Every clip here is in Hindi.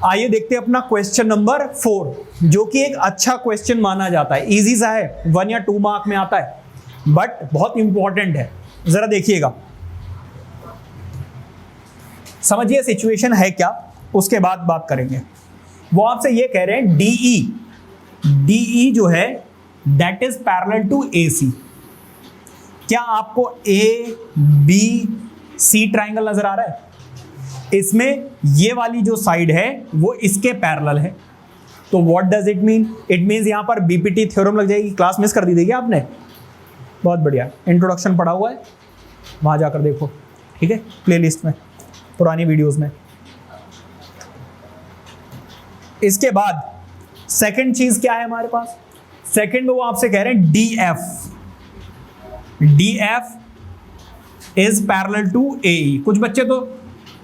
आइए देखते हैं अपना क्वेश्चन नंबर 4, जो कि एक अच्छा क्वेश्चन माना जाता है। इजी सा है, 1 या 2 मार्क में आता है, बट बहुत इंपॉर्टेंट है। जरा देखिएगा, समझिए सिचुएशन है क्या, उसके बाद बात करेंगे। वो आपसे ये कह रहे हैं डीई जो है that is parallel to AC। क्या आपको ABC ट्राइंगल नजर आ रहा है? इसमें ये वाली जो साइड है वो इसके पैरेलल है, तो what does it mean? It means यहां पर बीपीटी थ्योरम लग जाएगी। क्लास मिस कर दी देखिए आपने, बहुत बढ़िया, इंट्रोडक्शन पढ़ा हुआ है, वहां जाकर देखो, ठीक है, प्लेलिस्ट में, पुरानी वीडियोस में। इसके बाद सेकंड चीज क्या है हमारे पास? सेकंड में वो आपसे कह रहे हैं DF is parallel to AE। कुछ बच्चे तो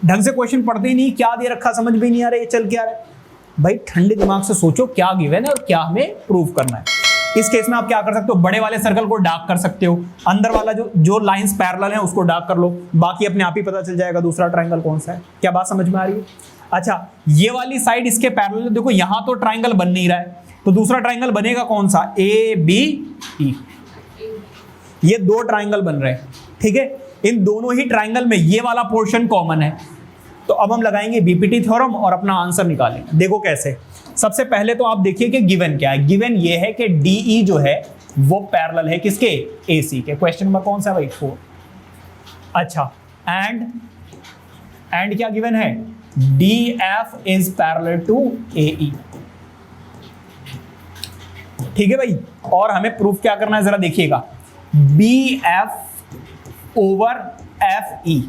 ढंग से क्वेश्चन पढ़ते ही नहीं, क्या दे रखा समझ भी नहीं आ रहा, ये चल क्या रहा है। भाई ठंडे दिमाग से सोचो क्या गिवन है और क्या हमें प्रूव करना है। इस केस में आप क्या कर सकते हो, बड़े वाले सर्कल को डार्क कर सकते हो, अंदर वाला जो लाइंस पैरेलल है उसको डार्क कर लो, बाकी अपने आप ही पता चल जाएगा दूसरा ट्रायंगल कौन सा है। क्या बात समझ में आ रही है? अच्छा, ये वाली साइड इसके पैरेलल है, देखो यहां तो ट्रायंगल बन नहीं रहा है, तो दूसरा ट्रायंगल बनेगा कौन सा? ABE। ये 2 ट्रायंगल बन रहे हैं, ठीक है। इन दोनों ही ट्रायंगल में ये वाला पोर्शन कॉमन है, तो अब हम लगाएंगे बीपीटी थ्योरम और अपना आंसर निकालेंगे। देखो कैसे। सबसे पहले तो आप देखिए कि गिवन क्या है। गिवन ये है कि DE जो है वो पैरेलल है किसके? AC के। क्वेश्चन नंबर कौन सा है भाई? 4। अच्छा, एंड क्या गिवन है? DF is parallel to AE, ठीक है भाई। और हमें प्रूफ क्या करना है जरा देखिएगा, BF over FE,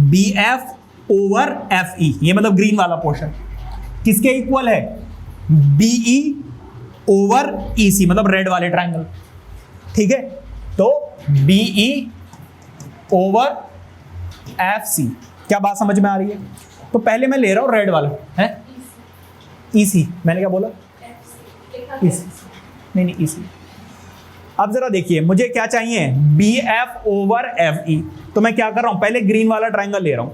BF over FE, ये मतलब ग्रीन वाला पोर्शन किसके इक्वल है? BE ओवर EC, मतलब रेड वाले ट्रायंगल, ठीक है। तो BE ओवर FC। क्या बात समझ में आ रही है? तो पहले मैं ले रहा हूं रेड वाला है, EC। मैंने क्या बोला? EC नहीं, EC। अब जरा देखिए, मुझे क्या चाहिए? BF over FE। तो मैं क्या कर रहा हूं, पहले ग्रीन वाला ट्रायंगल ले रहा हूं,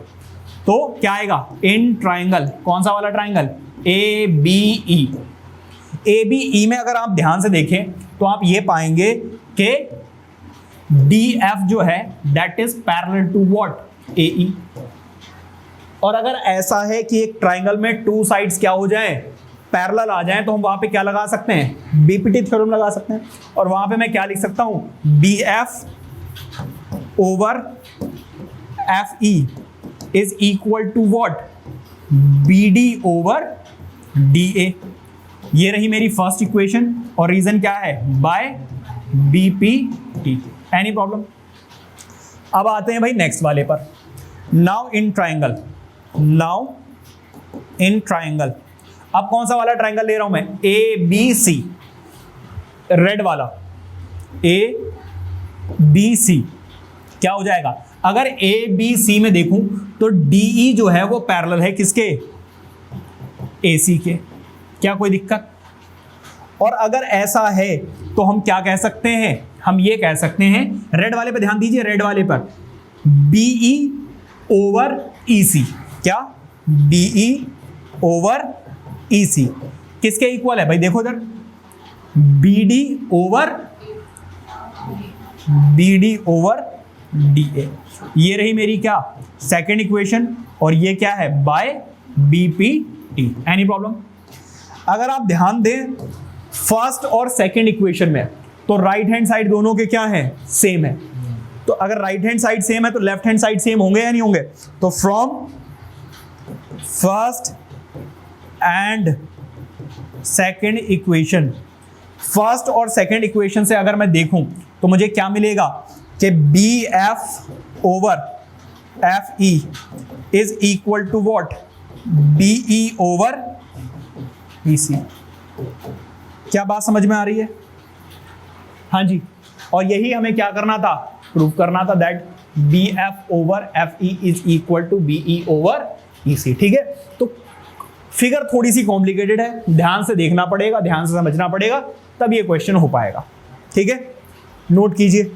तो क्या आएगा? इन ट्रायंगल, कौन सा वाला ट्रायंगल? ABE। ABE में अगर आप ध्यान से देखें तो आप ये पाएंगे कि DF जो है that is parallel to what? AE। और अगर ऐसा है कि एक ट्रायंगल में 2 साइड्स क्या हो जाए? पैरेलल आ जाए, तो हम वहां पे क्या लगा सकते हैं? बीपीटी थ्योरम लगा सकते हैं। और वहां पे मैं क्या लिख सकता हूं? BF over FE is equal to what? BD over DA। ये रही मेरी फर्स्ट इक्वेशन, और रीजन क्या है? By BPT। Any problem? अब आते हैं भाई नेक्स्ट वाले पर। नाउ इन ट्रायंगल, अब कौन सा वाला ट्रायंगल ले रहा हूं मैं? ABC, रेड वाला ABC। क्या हो जाएगा? अगर ABC में देखूं तो DE जो है वो पैरेलल है किसके? AC के। क्या कोई दिक्कत? और अगर ऐसा है तो हम क्या कह सकते हैं? हम ये कह सकते हैं, रेड वाले पे ध्यान दीजिए, रेड वाले पर BE ओवर EC। क्या? BE ओवर EC किसके इक्वल है भाई? देखो इधर, BD ओवर DA। ये रही मेरी क्या? सेकेंड इक्वेशन, और ये क्या है? By BPT। Any problem? अगर आप ध्यान दें फर्स्ट और सेकेंड इक्वेशन में, तो राइट हैंड साइड दोनों के क्या है? सेम है। तो अगर राइट हैंड साइड सेम है तो लेफ्ट हैंड साइड सेम होंगे या नहीं होंगे? तो from first and second equation, first और सेकेंड इक्वेशन से अगर मैं देखूं तो मुझे क्या मिलेगा कि BF over FE is equal to what? BE over EC। क्या बात समझ में आ रही है? हाँ जी। और यही हमें क्या करना था? प्रूव करना था that BF over FE is equal to BE over EC, ठीक है। तो फिगर थोड़ी सी कॉम्प्लिकेटेड है, ध्यान से देखना पड़ेगा, ध्यान से समझना पड़ेगा, तब ये क्वेश्चन हो पाएगा, ठीक है। नोट कीजिए।